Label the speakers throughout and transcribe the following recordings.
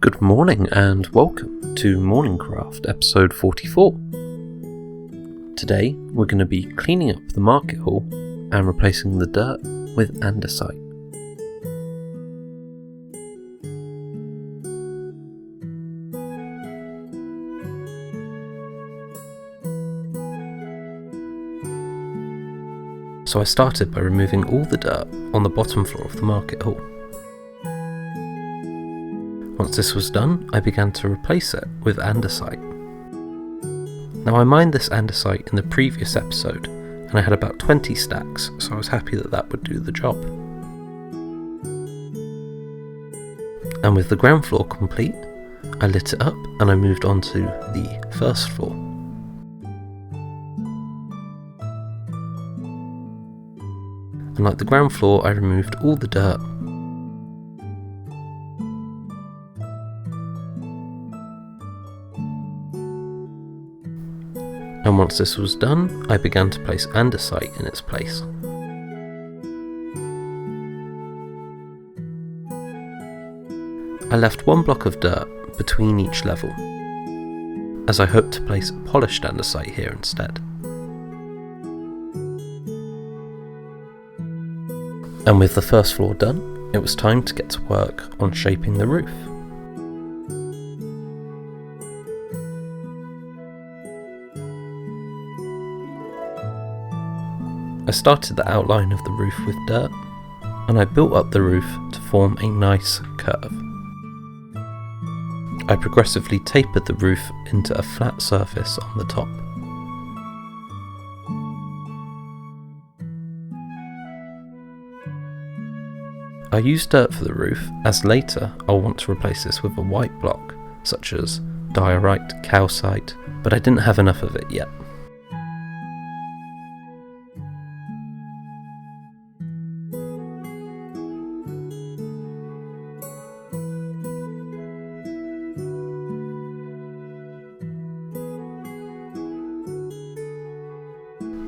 Speaker 1: Good morning and welcome to MorningCraft episode 44. Today we're going to be cleaning up the Markethall and replacing the dirt with Andesite. So I started by removing all the dirt on the bottom floor of the Markethall. Once this was done, I began to replace it with Andesite. Now I mined this Andesite in the previous episode, and I had about 20 stacks, so I was happy that that would do the job. And with the ground floor complete, I lit it up and I moved on to the first floor. And like the ground floor, I removed all the dirt. And once this was done, I began to place Andesite in its place. I left one block of dirt between each level, as I hoped to place polished Andesite here instead. And with the first floor done, it was time to get to work on shaping the roof. I started the outline of the roof with dirt, and I built up the roof to form a nice curve. I progressively tapered the roof into a flat surface on the top. I used dirt for the roof, as later I'll want to replace this with a white block, such as diorite, calcite, but I didn't have enough of it yet.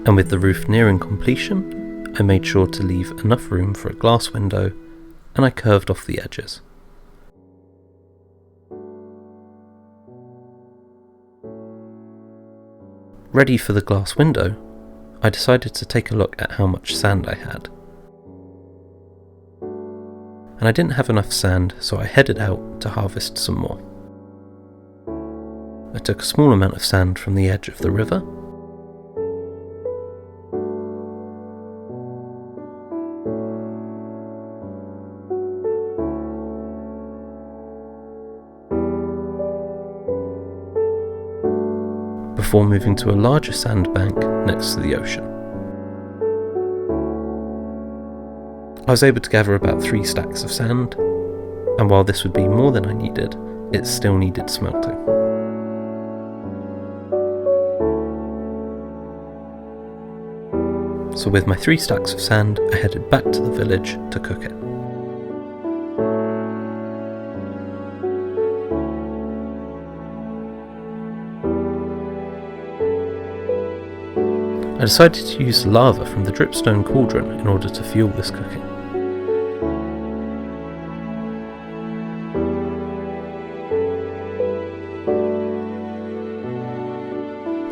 Speaker 1: And with the roof nearing completion, I made sure to leave enough room for a glass window, and I curved off the edges. Ready for the glass window, I decided to take a look at how much sand I had. And I didn't have enough sand, so I headed out to harvest some more. I took a small amount of sand from the edge of the river, before moving to a larger sandbank next to the ocean. I was able to gather about 3 stacks of sand, and while this would be more than I needed, it still needed smelting. So with my 3 stacks of sand, I headed back to the village to cook it. I decided to use lava from the dripstone cauldron in order to fuel this cooking.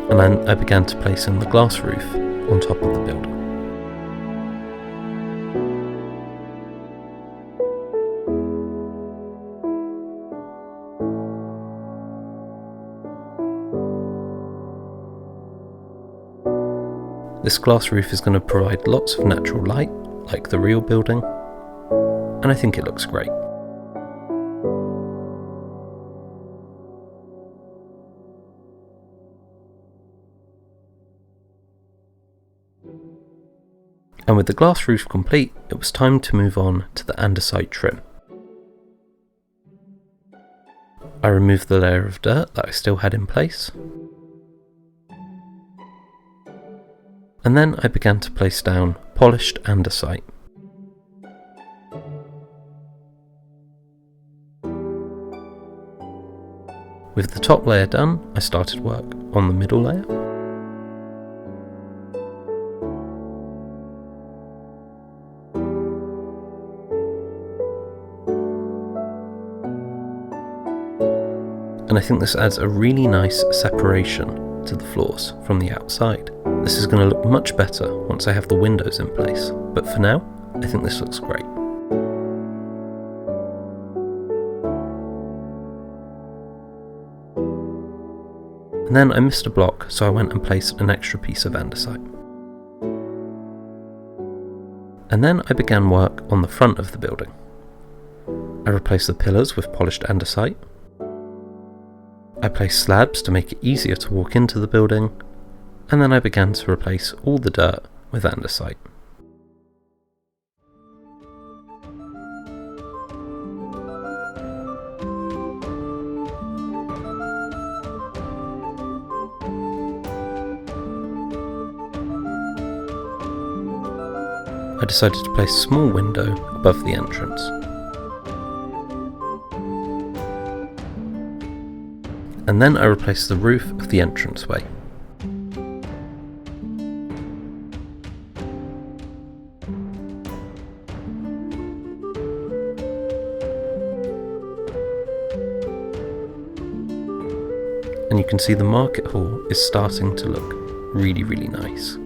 Speaker 1: And then I began to place in the glass roof on top of the building. This glass roof is going to provide lots of natural light, like the real building, and I think it looks great. And with the glass roof complete, it was time to move on to the andesite trim. I removed the layer of dirt that I still had in place, and then I began to place down polished andesite. With the top layer done, I started work on the middle layer. and I think this adds a really nice separation to the floors from the outside. This is going to look much better once I have the windows in place, but for now, I think this looks great. And then I missed a block, so I went and placed an extra piece of andesite. And then I began work on the front of the building. I replaced the pillars with polished andesite. I placed slabs to make it easier to walk into the building, and then I began to replace all the dirt with andesite. I decided to place a small window above the entrance. And then I replaced the roof of the entranceway. And you can see the market hall is starting to look really, really nice.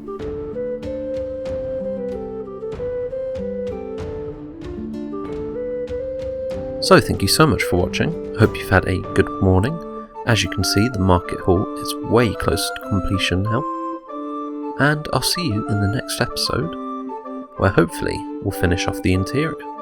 Speaker 1: So thank you so much for watching. I hope you've had a good morning. As you can see, the market hall is way closer to completion now. And I'll see you in the next episode, where hopefully we'll finish off the interior.